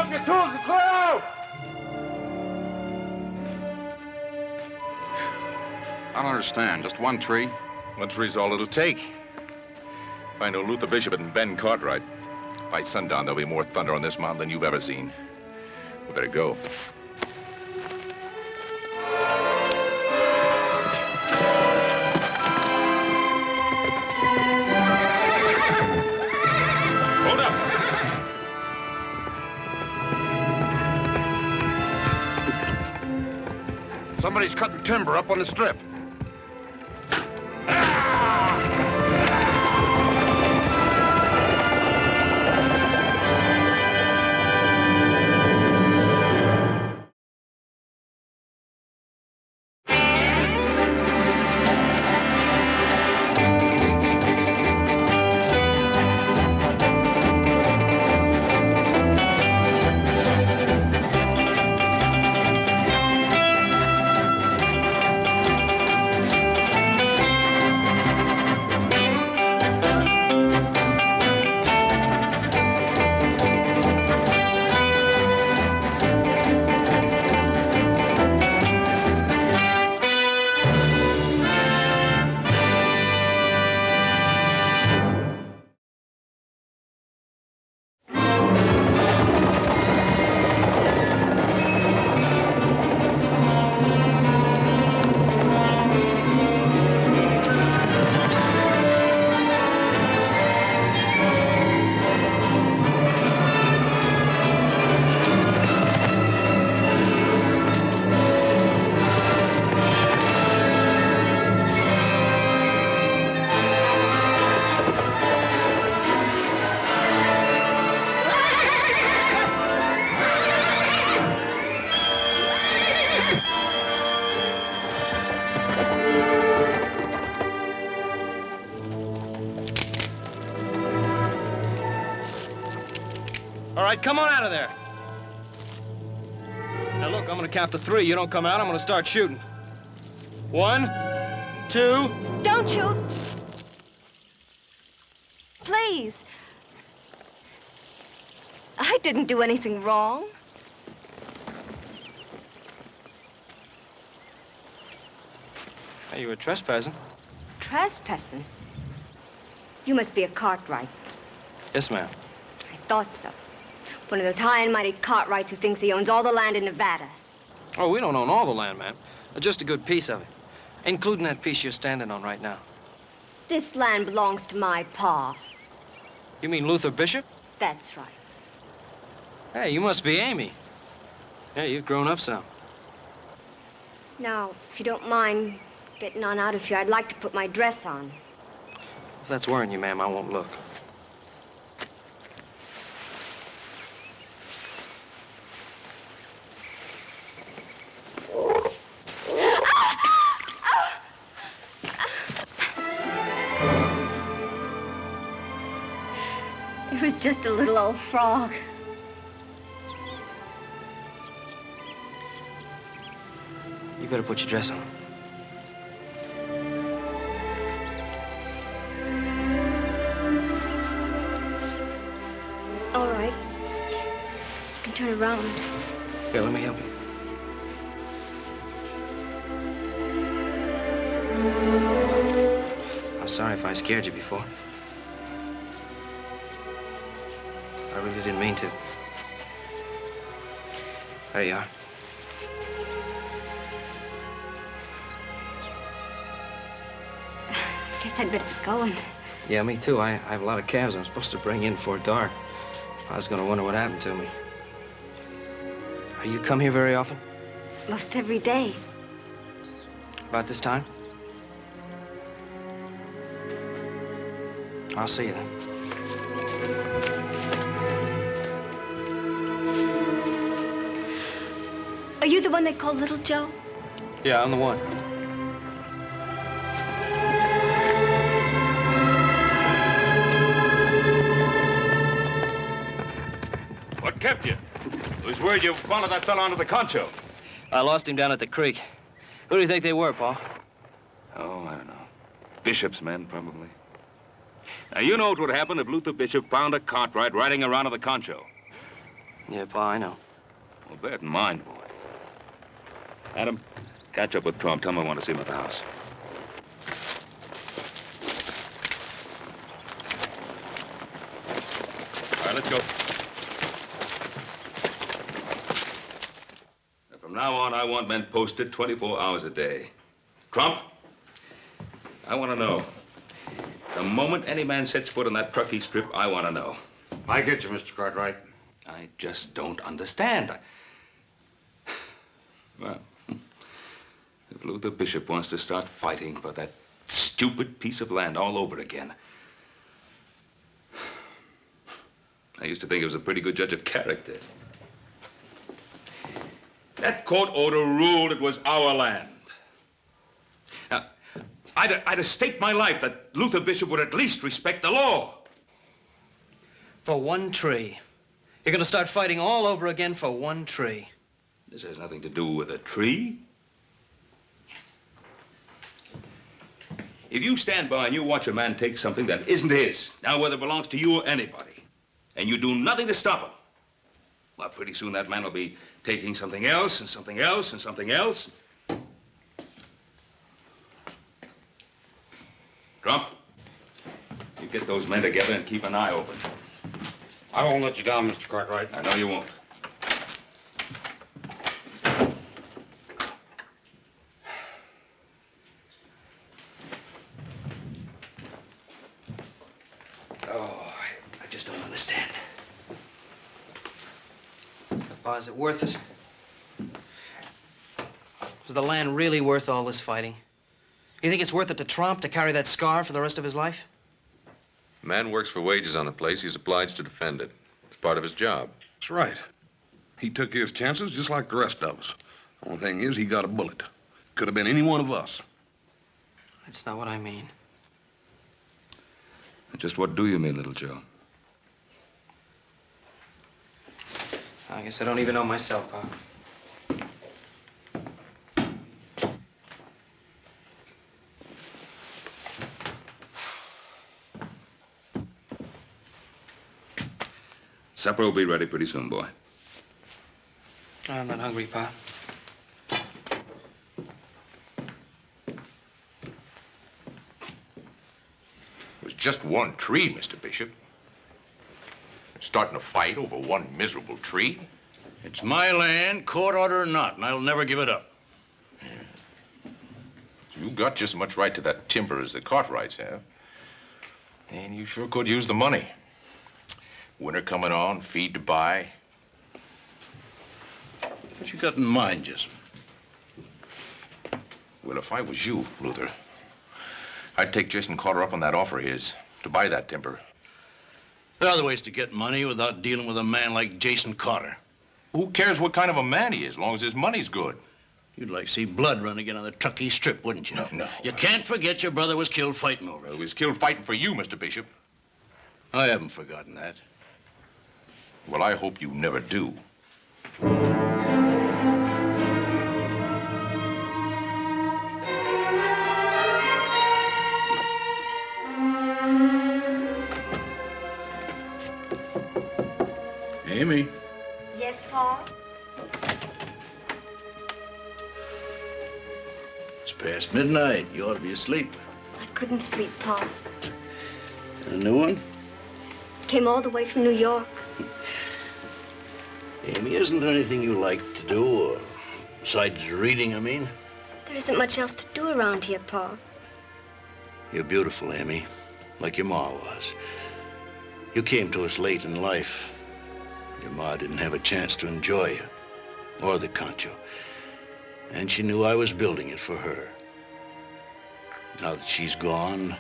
up your tools and clear out! I don't understand. Just one tree? One tree's all it'll take. If I know Luther Bishop and Ben Cartwright, by sundown there'll be more thunder on this mountain than you've ever seen. We better go. Hold up! Somebody's cutting timber up on the strip. All right, come on out of there. Now, look, I'm gonna count to 3. You don't come out, I'm gonna start shooting. 1, 2... Don't shoot. Please. I didn't do anything wrong. Hey, you were trespassing. Trespassing? You must be a Cartwright. Yes, ma'am. I thought so. One of those high and mighty Cartwrights who thinks he owns all the land in Nevada. Oh, we don't own all the land, ma'am. Just a good piece of it. Including that piece you're standing on right now. This land belongs to my pa. You mean Luther Bishop? That's right. Hey, you must be Amy. Hey, you've grown up some. Now, if you don't mind getting on out of here, I'd like to put my dress on. If that's worrying you, ma'am, I won't look. It was just a little old frog. You better put your dress on. All right. You can turn around. Here, let me help you. I'm sorry if I scared you before. I really didn't mean to. There you are. I guess I'd better get going. Yeah, me too. I have a lot of calves I'm supposed to bring in before dark. I was gonna wonder what happened to me. You come here very often? Most every day. About this time? I'll see you then. Are you the one they call Little Joe? Yeah, I'm the one. What kept you? Who's worried you followed that fellow onto the concho? I lost him down at the creek. Who do you think they were, Paul? Oh, I don't know. Bishop's men, probably. Now, you know what would happen if Luther Bishop found a Cartwright riding around on the concho. Yeah, Pa, I know. Well, bear it in mind, boy. Adam, catch up with Trump. Tell him I want to see him at the house. All right, let's go. And from now on, I want men posted 24 hours a day. Trump, I want to know. The moment any man sets foot on that Truckee strip, I want to know. I get you, Mr. Cartwright. I just don't understand. Well, if Luther Bishop wants to start fighting for that stupid piece of land all over again, I used to think he was a pretty good judge of character. That court order ruled it was our land. Now, I'd have staked my life that Luther Bishop would at least respect the law. For one tree. You're gonna start fighting all over again for one tree. This has nothing to do with a tree. If you stand by and you watch a man take something that isn't his, now whether it belongs to you or anybody, and you do nothing to stop him, well, pretty soon that man will be taking something else and something else and something else. Trump, you get those men together and keep an eye open. I won't let you down, Mr. Cartwright. I know you won't. Oh, I just don't understand. Pa, is it worth it? Is the land really worth all this fighting? You think it's worth it to Trump to carry that scar for the rest of his life? A man works for wages on a place, he's obliged to defend it. It's part of his job. That's right. He took his chances just like the rest of us. Only thing is, he got a bullet. Could have been any one of us. That's not what I mean. Just what do you mean, little Joe? I guess I don't even know myself, Pa. Supper will be ready pretty soon, boy. I'm not hungry, Pa. It was just one tree, Mr. Bishop. Starting a fight over one miserable tree? It's my land, court order or not, and I'll never give it up. You got just as much right to that timber as the Cartwrights have. And you sure could use the money. Winter coming on, feed to buy. What you got in mind, Jason? Well, if I was you, Luther, I'd take Jason Carter up on that offer of his to buy that timber. There are other ways to get money without dealing with a man like Jason Carter. Who cares what kind of a man he is, as long as his money's good? You'd like to see blood run again on the Truckee Strip, wouldn't you? No. You can't forget your brother was killed fighting over Well, it. he was killed fighting for you, Mr. Bishop. I haven't forgotten that. Well, I hope you never do. Amy. Yes, Pa? It's past midnight. You ought to be asleep. I couldn't sleep, Pa. A new one? Came all the way from New York. Amy, isn't there anything you like to do, or besides reading, I mean? There isn't much else to do around here, Pa. You're beautiful, Amy, like your ma was. You came to us late in life. Your ma didn't have a chance to enjoy you, or the Concho. And she knew I was building it for her. Now that she's gone,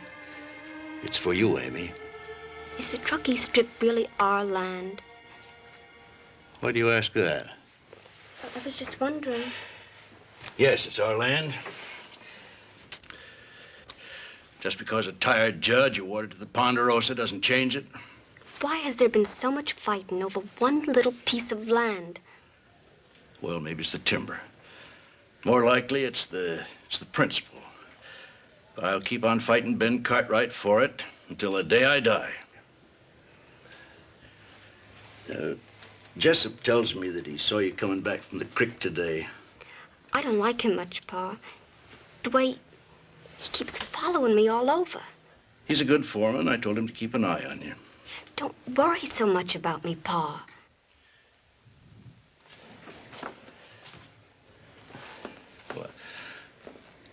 it's for you, Amy. Is the Truckee Strip really our land? Why do you ask that? I was just wondering. Yes, it's our land. Just because a tired judge awarded to the Ponderosa doesn't change it. Why has there been so much fighting over one little piece of land? Well, maybe it's the timber. More likely, it's the principle. But I'll keep on fighting Ben Cartwright for it until the day I die. Jessup tells me that he saw you coming back from the creek today. I don't like him much, Pa. The way he keeps following me all over. He's a good foreman. I told him to keep an eye on you. Don't worry so much about me, Pa. Well,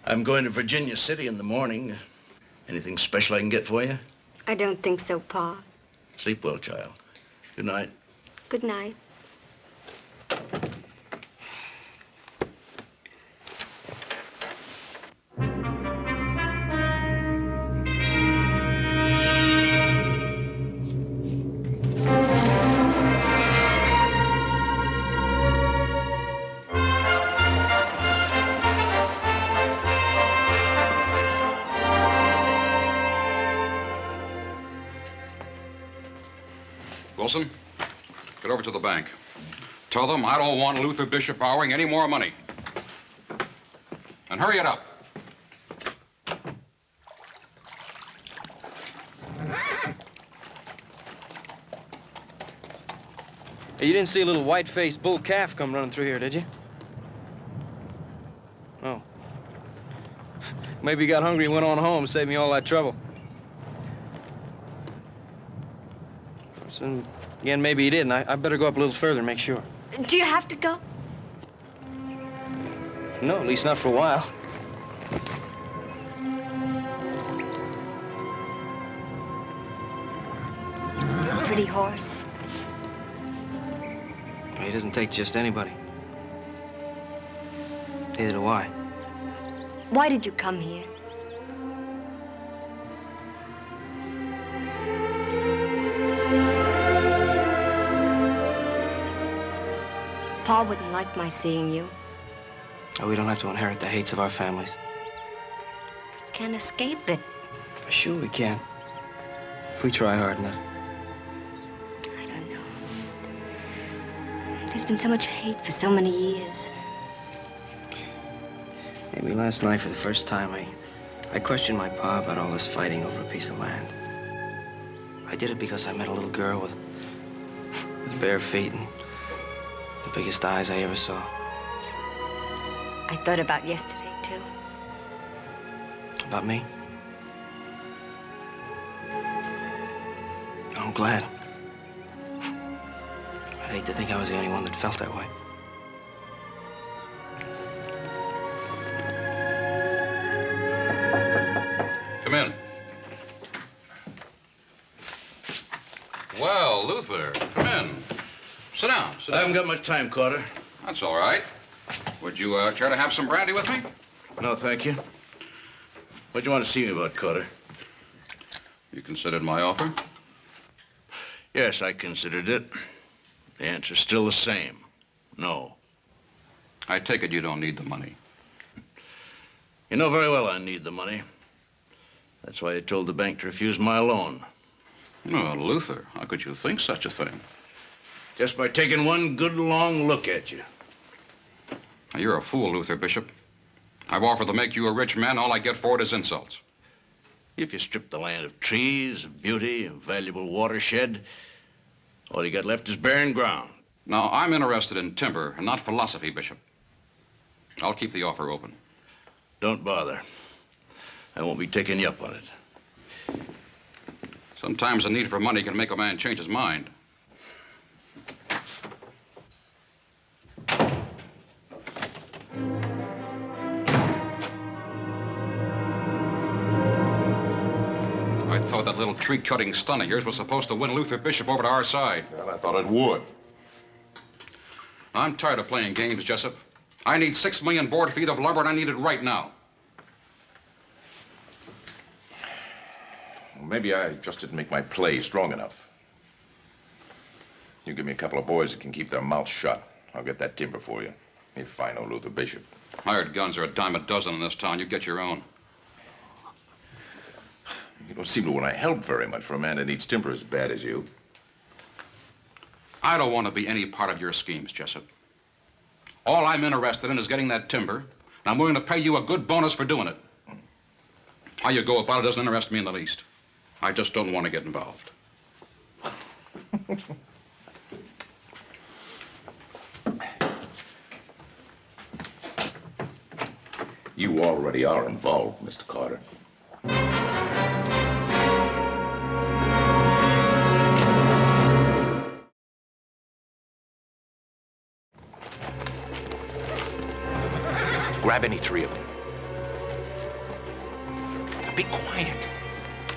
I'm going to Virginia City in the morning. Anything special I can get for you? I don't think so, Pa. Sleep well, child. Good night. Good night. Wilson, get over to the bank. Tell them I don't want Luther Bishop borrowing any more money. And hurry it up. Hey, you didn't see a little white-faced bull calf come running through here, did you? Oh. Maybe he got hungry and went on home and saved me all that trouble. So, again, maybe he didn't. I better go up a little further and make sure. Do you have to go? No, at least not for a while. He's a pretty horse. He doesn't take just anybody. Neither do I. Why did you come here? Pa wouldn't like my seeing you. Oh, we don't have to inherit the hates of our families. Can't escape it. Sure we can. If we try hard enough. I don't know. There's been so much hate for so many years. Maybe last night, for the first time, I questioned my pa about all this fighting over a piece of land. I did it because I met a little girl with bare feet and the biggest eyes I ever saw. I thought about yesterday, too. About me? I'm glad. I'd hate to think I was the only one that felt that way. Come in. Well, Luther, come in. Sit down, sit I down. haven't got much time, Carter. That's all right. Would you care to have some brandy with me? No, thank you. What'd you want to see me about, Carter? You considered my offer? Yes, I considered it. The answer's still the same. No. I take it you don't need the money. You know very well I need the money. That's why I told the bank to refuse my loan. Oh, Luther, how could you think such a thing? Just by taking one good long look at you. Now, you're a fool, Luther Bishop. I've offered to make you a rich man. All I get for it is insults. If you strip the land of trees, of beauty, of valuable watershed, all you got left is barren ground. Now, I'm interested in timber and not philosophy, Bishop. I'll keep the offer open. Don't bother. I won't be taking you up on it. Sometimes the need for money can make a man change his mind. I thought that little tree-cutting stunt of yours was supposed to win Luther Bishop over to our side. Well, I thought it would. I'm tired of playing games, Jessup. I need 6 million board feet of lumber, and I need it right now. Well, maybe I just didn't make my play strong enough. You give me a couple of boys that can keep their mouths shut. I'll get that timber for you. If I know Luther Bishop. Hired guns are a dime a dozen in this town. You get your own. You don't seem to want to help very much for a man that needs timber as bad as you. I don't want to be any part of your schemes, Jessup. All I'm interested in is getting that timber, and I'm willing to pay you a good bonus for doing it. How you go about it doesn't interest me in the least. I just don't want to get involved. You already are involved, Mr. Carter. Grab any three of them. Now be quiet.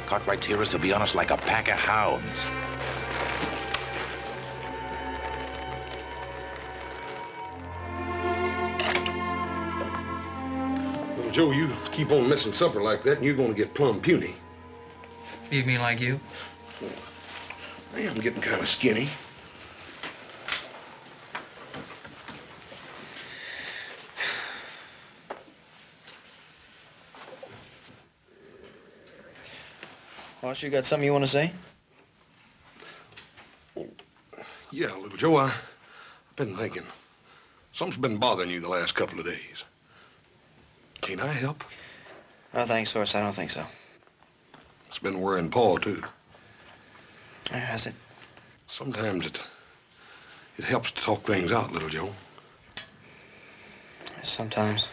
Cartwright's hearers will be on us like a pack of hounds. Well, Joe, you keep on missing supper like that, and you're going to get plumb puny. You mean like you? I am getting kind of skinny. Boss, you got something you want to say? Yeah, little Joe, I've been thinking. Something's been bothering you the last couple of days. Can't I help? Oh, thanks, Horse. I don't think so. It's been worrying Paul, too. Has it? Sometimes it helps to talk things out, little Joe. Sometimes.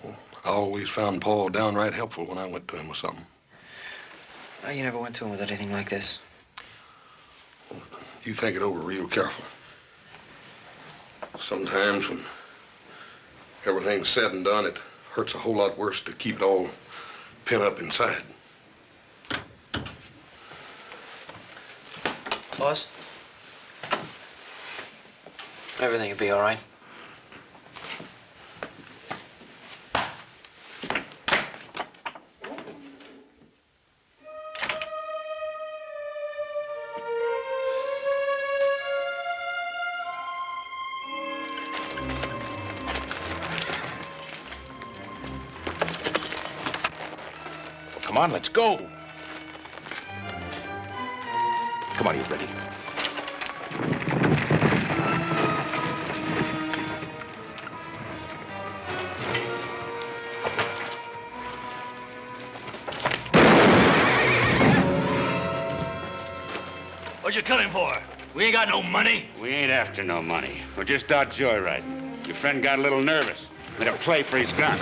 Well, I always found Paul downright helpful when I went to him with something. Oh, you never went to him with anything like this? Well, you think it over real careful. Sometimes when everything's said and done, it hurts a whole lot worse to keep it all pent up inside. Boss? Everything will be all right. Come on, let's go. Come on, you ready? What you coming for? We ain't got no money. We ain't after no money. We're just out joyriding. Your friend got a little nervous. Made a play for his gun.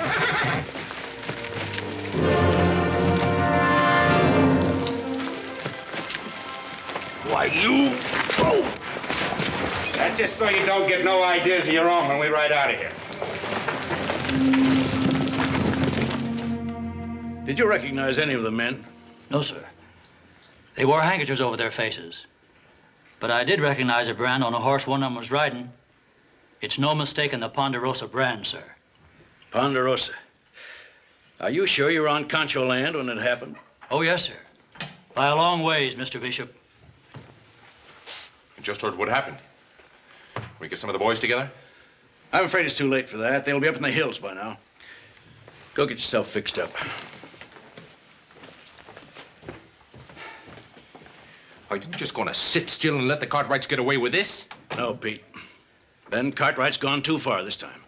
Why, you... Oh! That's just so you don't get no ideas of your own when we ride out of here. Did you recognize any of the men? No, sir. They wore handkerchiefs over their faces. But I did recognize a brand on a horse one of them was riding. It's no mistake in the Ponderosa brand, sir. Ponderosa. Are you sure you were on Concho land when it happened? Oh, yes, sir. By a long ways, Mr. Bishop. I just heard what happened. We get some of the boys together? I'm afraid it's too late for that. They'll be up in the hills by now. Go get yourself fixed up. Are you just going to sit still and let the Cartwrights get away with this? No, Pete. Ben Cartwright's gone too far this time.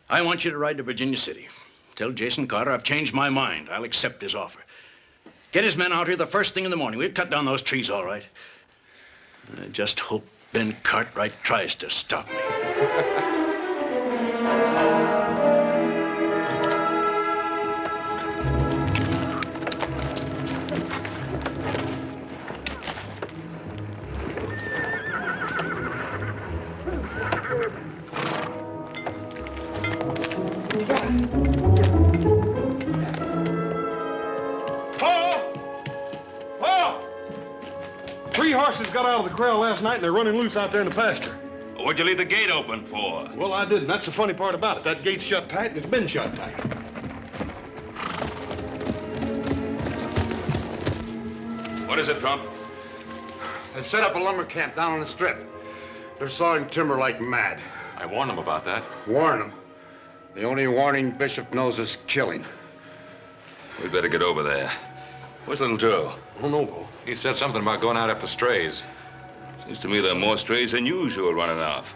I want you to ride to Virginia City. Tell Jason Carter I've changed my mind. I'll accept his offer. Get his men out here the first thing in the morning. We'll cut down those trees, all right. I just hope Ben Cartwright tries to stop me. Three horses got out of the corral last night, and they're running loose out there in the pasture. What'd you leave the gate open for? Well, I didn't. That's the funny part about it. That gate's shut tight, and it's been shut tight. What is it, Trump? They've set up a lumber camp down on the strip. They're sawing timber like mad. I warned them about that. Warn them. The only warning Bishop knows is killing. We'd better get over there. Where's little Joe? Oh, no, Paul. He said something about going out after strays. Seems to me there are more strays than usual running off.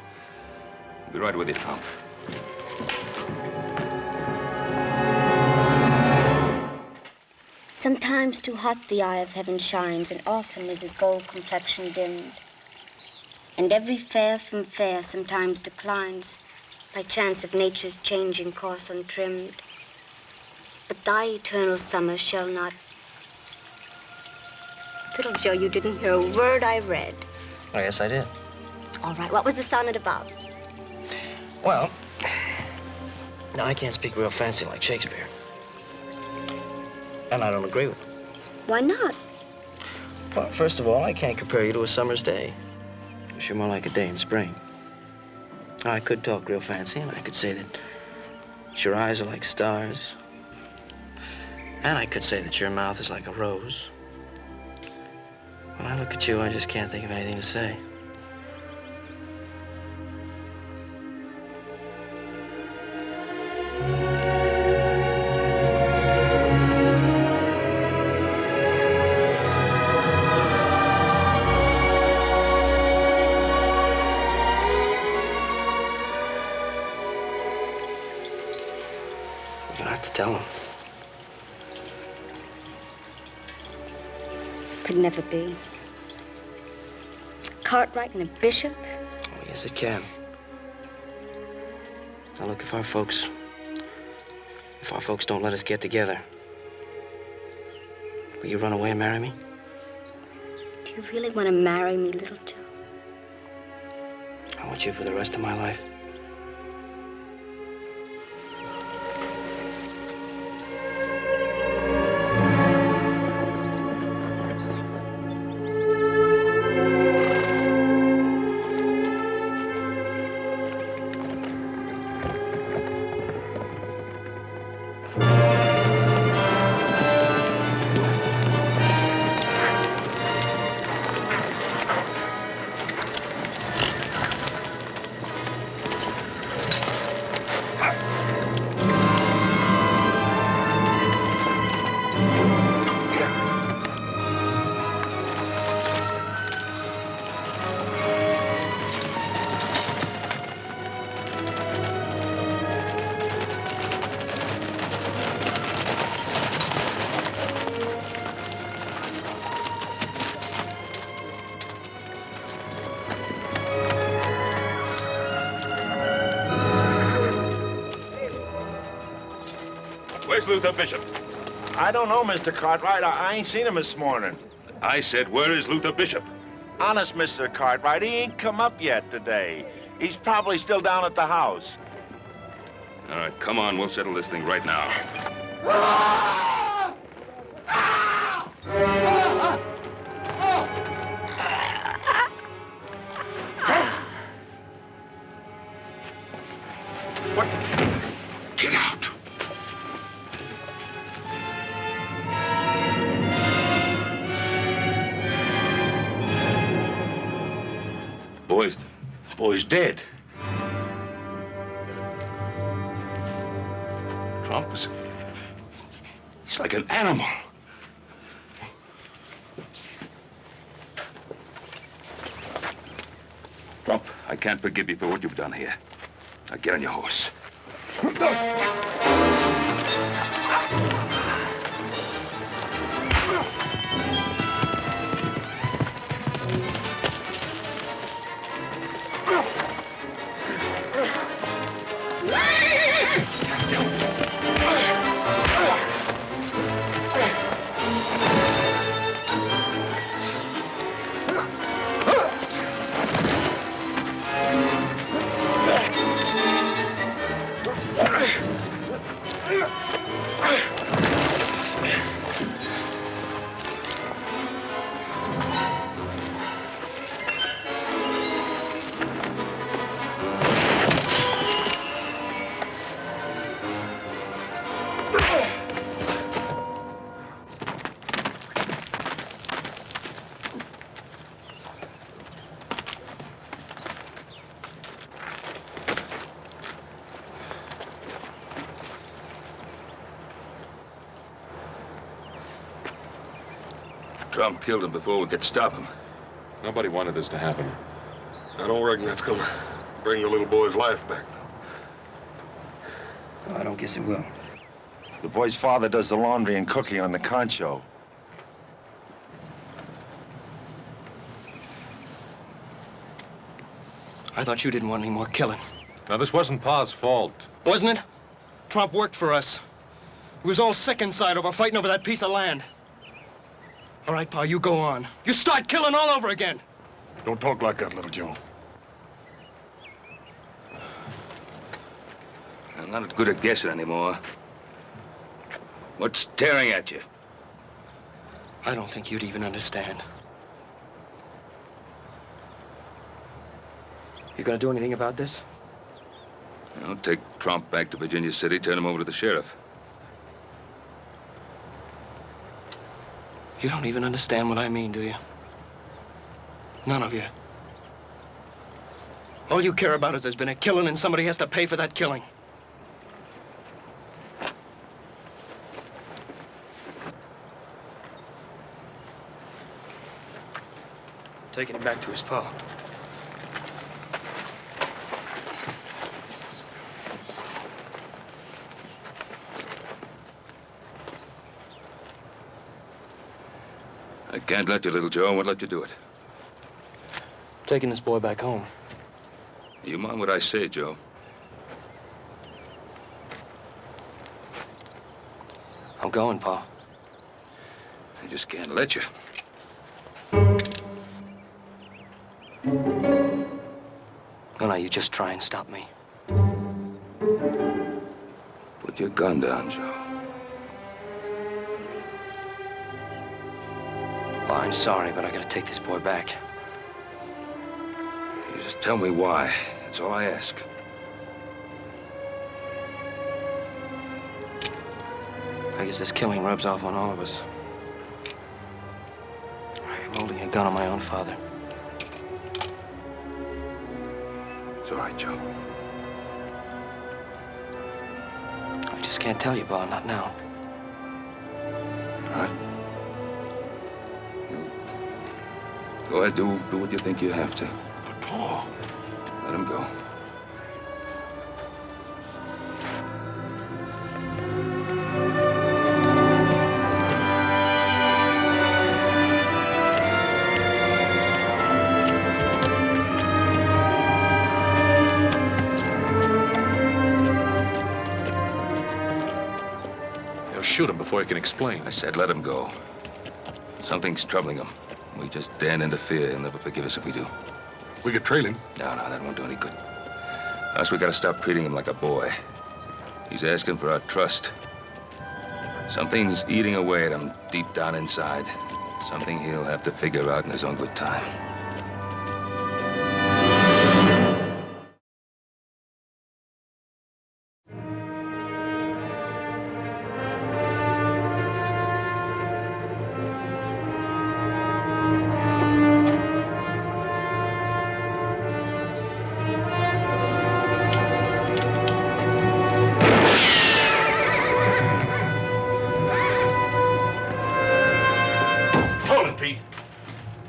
I'll be right with you, Trump. Sometimes too hot the eye of heaven shines, and often is his gold complexion dimmed. And every fair from fair sometimes declines, by chance of nature's changing course untrimmed. But thy eternal summer shall not. Little Joe, you didn't hear a word I read. Oh, yes, I did. All right, what was the sonnet about? Well, now I can't speak real fancy like Shakespeare. And I don't agree with him. Why not? Well, first of all, I can't compare you to a summer's day. You're more like a day in spring. Now, I could talk real fancy, and I could say that your eyes are like stars. And I could say that your mouth is like a rose. When I look at you, I just can't think of anything to say. You don't have to tell him. Could never be. Cartwright and a bishop? Oh, yes, it can. Now, look, if our folks don't let us get together, will you run away and marry me? Do you really want to marry me, little Joe? I want you for the rest of my life. Where's Luther Bishop? I don't know, Mr. Cartwright. I ain't seen him this morning. I said, where is Luther Bishop? Honest, Mr. Cartwright, he ain't come up yet today. He's probably still down at the house. All right, come on. We'll settle this thing right now. What? Get out! Boy's dead. Trump is... He's like an animal. Trump, I can't forgive you for what you've done here. Now get on your horse. Trump killed him before we could stop him. Nobody wanted this to happen. I don't reckon that's gonna bring the little boy's life back, though. Well, I don't guess it will. The boy's father does the laundry and cooking on the concho. I thought you didn't want any more killing. Now, this wasn't Pa's fault. Wasn't it? Trump worked for us. He was all sick inside over fighting over that piece of land. All right, Pa, you go on. You start killing all over again. Don't talk like that, little Joe. I'm not good at guessing anymore. What's tearing at you? I don't think you'd even understand. You gonna do anything about this? I'll take Trump back to Virginia City, turn him over to the sheriff. You don't even understand what I mean, do you? None of you. All you care about is there's been a killing and somebody has to pay for that killing. Taking him back to his pa. I can't let you, little Joe. I won't let you do it. Taking this boy back home. You mind what I say, Joe? I'm going, Pa. I just can't let you. No, you just try and stop me. Put your gun down, Joe. Well, I'm sorry, but I gotta take this boy back. You just tell me why. That's all I ask. I guess this killing rubs off on all of us. I'm holding a gun on my own father. It's all right, Joe. I just can't tell you, Pa, not now. All right. Go ahead, do what you think you have to. But, Pa... Let him go. They'll shoot him before he can explain. I said let him go. Something's troubling him. We just daren't interfere. He'll never forgive us if we do. We could trail him. No, that won't do any good. Plus, we gotta stop treating him like a boy. He's asking for our trust. Something's eating away at him deep down inside. Something he'll have to figure out in his own good time.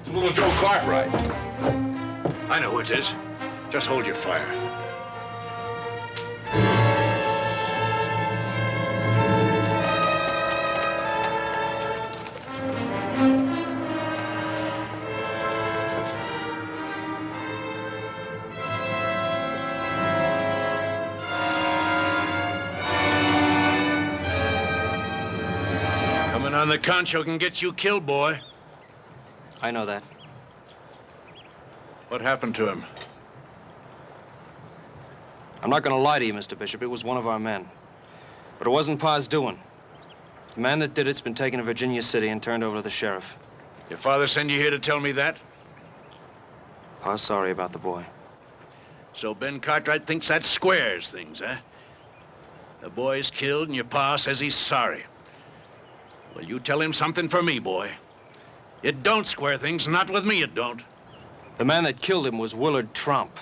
Little Joe Cartwright. I know who it is. Just hold your fire. Coming on the concho can get you killed, boy. I know that. What happened to him? I'm not gonna lie to you, Mr. Bishop. It was one of our men. But it wasn't Pa's doing. The man that did it's been taken to Virginia City and turned over to the sheriff. Your father send you here to tell me that? Pa's sorry about the boy. So Ben Cartwright thinks that squares things, huh? The boy's killed and your pa says he's sorry. Well, you tell him something for me, boy. It don't square things, not with me it don't. The man that killed him was Willard Trump.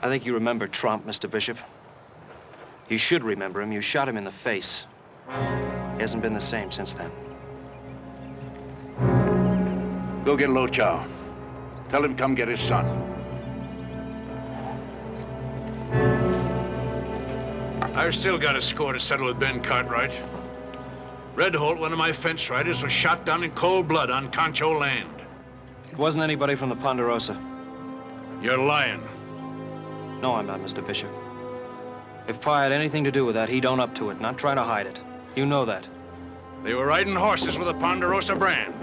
I think you remember Trump, Mr. Bishop. You should remember him. You shot him in the face. He hasn't been the same since then. Go get Lo Chow. Tell him come get his son. I've still got a score to settle with Ben Cartwright. Red Holt, one of my fence riders, was shot down in cold blood on Concho land. It wasn't anybody from the Ponderosa. You're lying. No, I'm not, Mr. Bishop. If Pa had anything to do with that, he'd own up to it, not try to hide it. You know that. They were riding horses with a Ponderosa brand.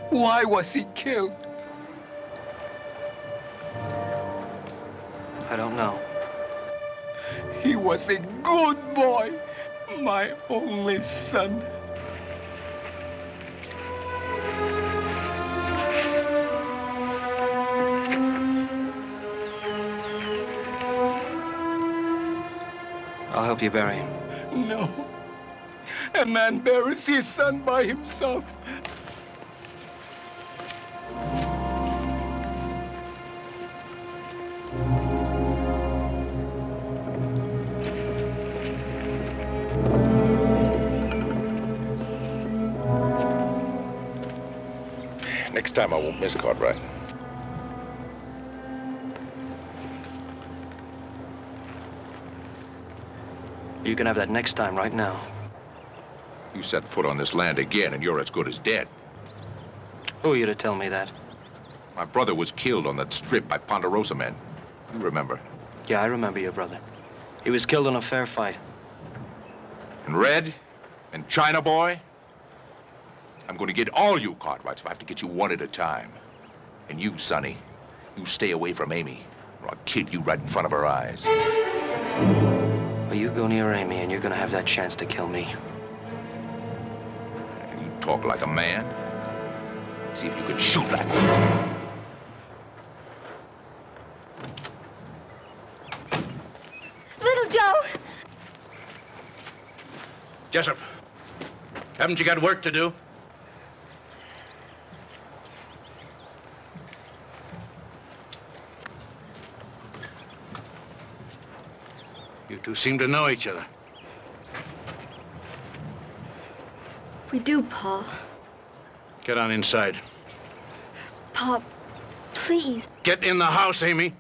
Why was he killed? I don't know. He was a good boy, my only son. I'll help you bury him. No. A man buries his son by himself. Next time I won't miss Cartwright. You can have that next time right now. You set foot on this land again and you're as good as dead. Who are you to tell me that? My brother was killed on that strip by Ponderosa men. You remember? Yeah, I remember your brother. He was killed in a fair fight. And Red? And China Boy? I'm going to get all you Cartwrights if I have to get you one at a time. And you, Sonny, you stay away from Amy, or I'll kill you right in front of her eyes. Well, you go near Amy and you're going to have that chance to kill me. You talk like a man. See if you can shoot like one. Little Joe! Jessup, haven't you got work to do? You two seem to know each other. We do, Pa. Get on inside. Pa, please. Get in the house, Amy.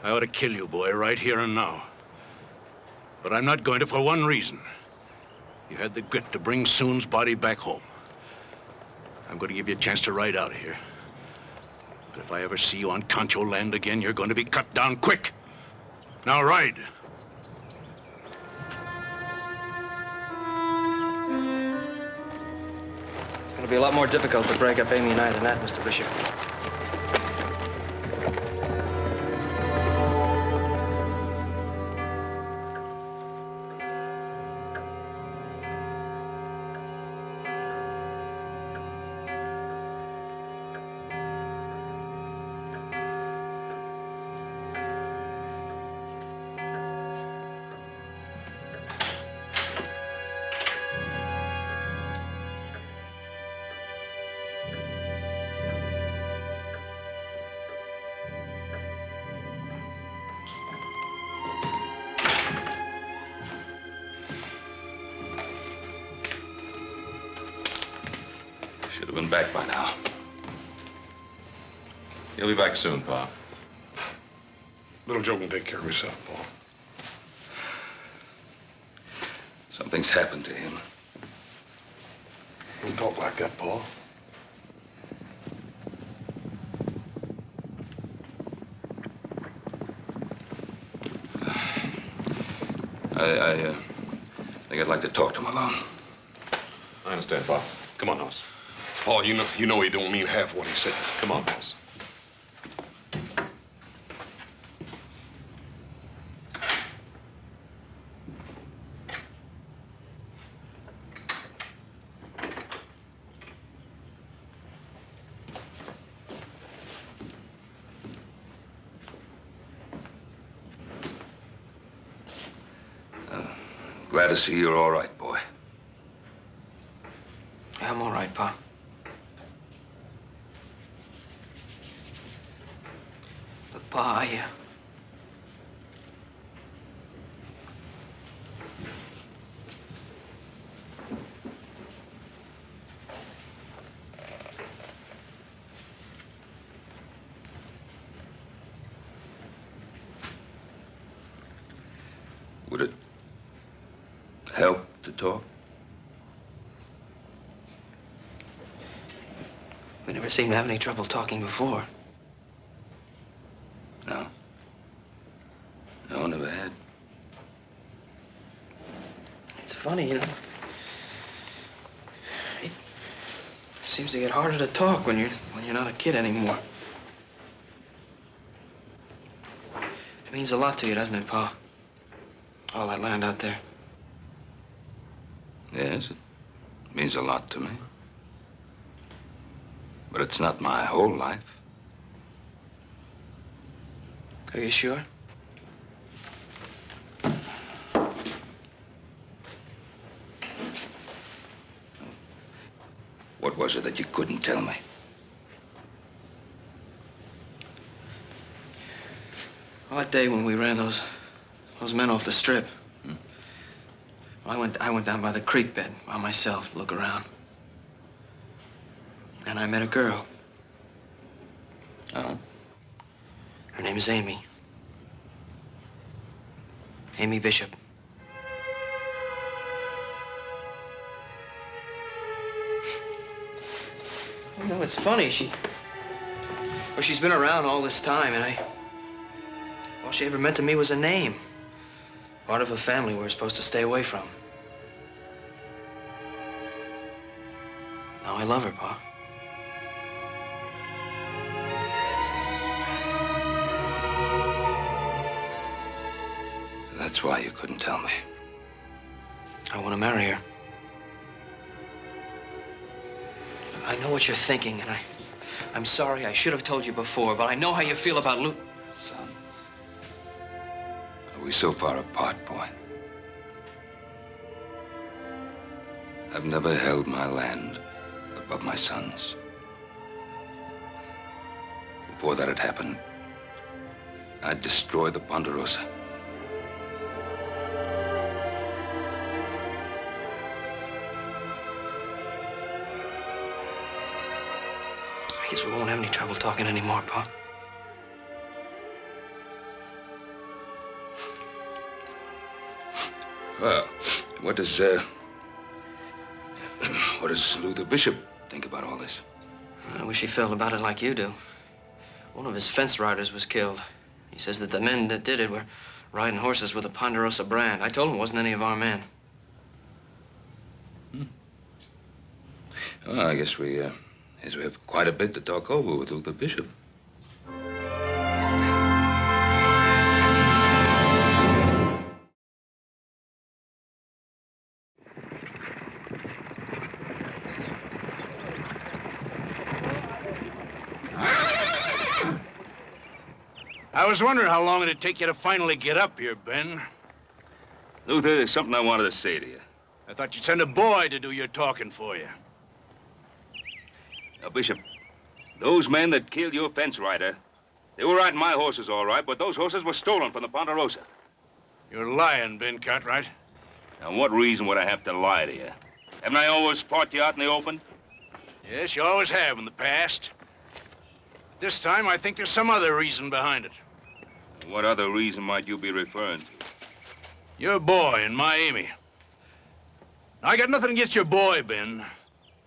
I ought to kill you, boy, right here and now. But I'm not going to for one reason. You had the grit to bring Soon's body back home. I'm going to give you a chance to ride out of here. But if I ever see you on Concho land again, you're going to be cut down quick. Now ride. It's going to be a lot more difficult to break up Amy and I than that, Mr. Bishop. Should have been back by now. He'll be back soon, Pa. Little Joe can take care of himself, Paul. Something's happened to him. Don't talk like that, Paul. I think I'd like to talk to him alone. I understand, Pa. Come on, Hoss. Paul, you know he don't mean half what he said. Come on, Hoss. Glad to see you're all right, boy. Yeah, I'm all right, Pa. Look, Pa, to talk? We never seemed to have any trouble talking before. No. No, never had. It's funny, you know. It seems to get harder to talk when you're not a kid anymore. It means a lot to you, doesn't it, Pa? All I learned out there. Yes, it means a lot to me. But it's not my whole life. Are you sure? What was it that you couldn't tell me? Well, that day when we ran those men off the strip. Well, I went down by the creek bed by myself to look around. And I met a girl. Oh? Her name is Amy. Amy Bishop. You know, it's funny. She's been around all this time, and all she ever meant to me was a name. Part of a family we're supposed to stay away from. Now I love her, Pa. That's why you couldn't tell me. I want to marry her. I know what you're thinking, and I'm sorry I should have told you before, but I know how you feel about Luke. Son, are we so far apart, boy? I've never held my land above my son's. Before that had happened, I'd destroyed the Ponderosa. I guess we won't have any trouble talking anymore, Pa. Well, what does Luther Bishop think about all this? I wish he felt about it like you do. One of his fence riders was killed. He says that the men that did it were riding horses with a Ponderosa brand. I told him it wasn't any of our men. Well, I guess we have quite a bit to talk over with Luther Bishop. I was wondering how long it'd take you to finally get up here, Ben. Luther, there's something I wanted to say to you. I thought you'd send a boy to do your talking for you. Now, Bishop, those men that killed your fence rider, they were riding my horses all right, but those horses were stolen from the Ponderosa. You're lying, Ben Cartwright. Now, what reason would I have to lie to you? Haven't I always fought you out in the open? Yes, you always have in the past. This time, I think there's some other reason behind it. What other reason might you be referring to? Your boy and my Amy. I got nothing against your boy, Ben.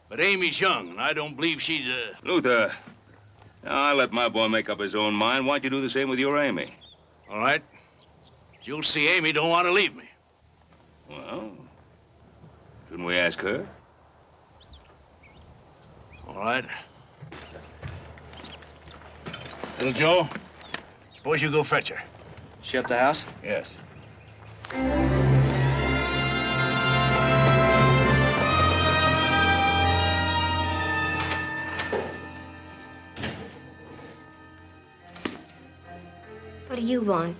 But Amy's young, and I don't believe she's Luther, I'll let my boy make up his own mind. Why don't you do the same with your Amy? All right. You'll see Amy don't want to leave me. Well, shouldn't we ask her? All right. Little Joe, suppose you go fetch her. She up the house? Yes. What do you want?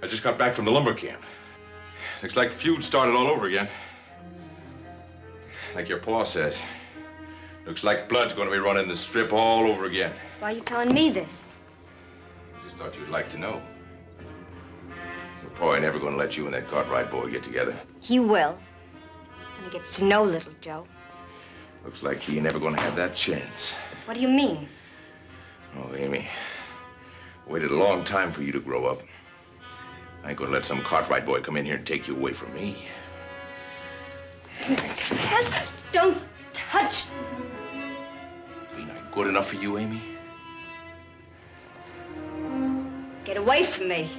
I just got back from the lumber camp. Looks like feud started all over again. Like your pa says. Looks like blood's going to be running the strip all over again. Why are you telling me this? I just thought you'd like to know. Your pa ain't never going to let you and that Cartwright boy get together. He will. When he gets to know little Joe. Looks like he ain't never going to have that chance. What do you mean? Oh, Amy. Waited a long time for you to grow up. I ain't gonna let some Cartwright boy come in here and take you away from me. Don't touch. Ain't I good enough for you, Amy? Get away from me.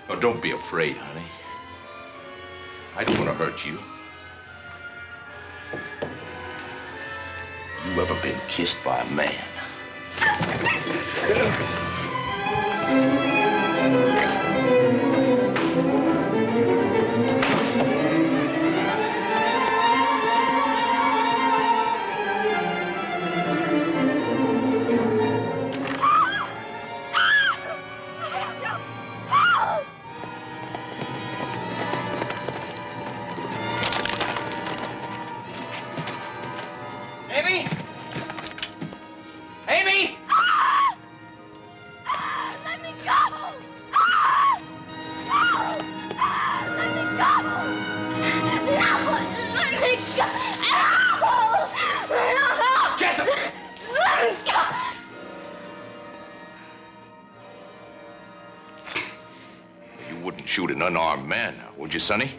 Oh, don't be afraid, honey. I don't want to hurt you. You ever been kissed by a man? Amy? Amy! Let me go! No! Let me go! No! Let me go! No! Jessup! Let me go! You wouldn't shoot an unarmed man, now, would you, Sonny?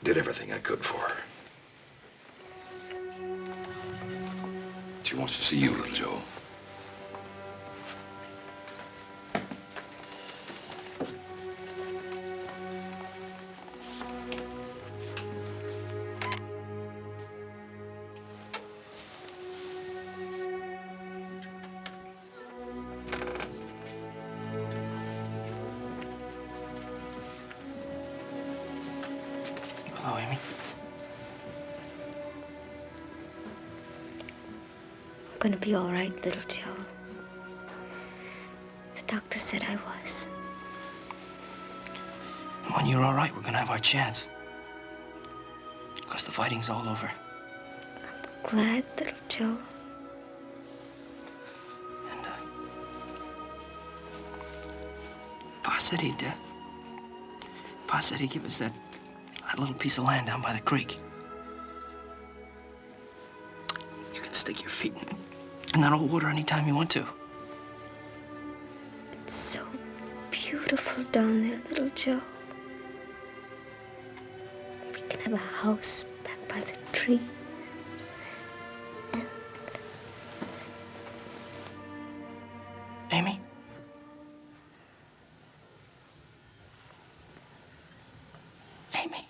Did everything I could for her. She wants to see you, little Joe. Hello, Amy. I'm gonna be all right, little Joe. The doctor said I was. And when you're all right, we're gonna have our chance. Because the fighting's all over. Glad, little Joe. And, Pa said he'd give us that little piece of land down by the creek. You can stick your feet in that old water anytime you want to. It's so beautiful down there, little Joe. We can have a house back by the trees. And... Amy? Amy?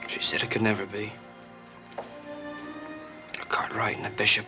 She said it could never be. A Cartwright and a bishop.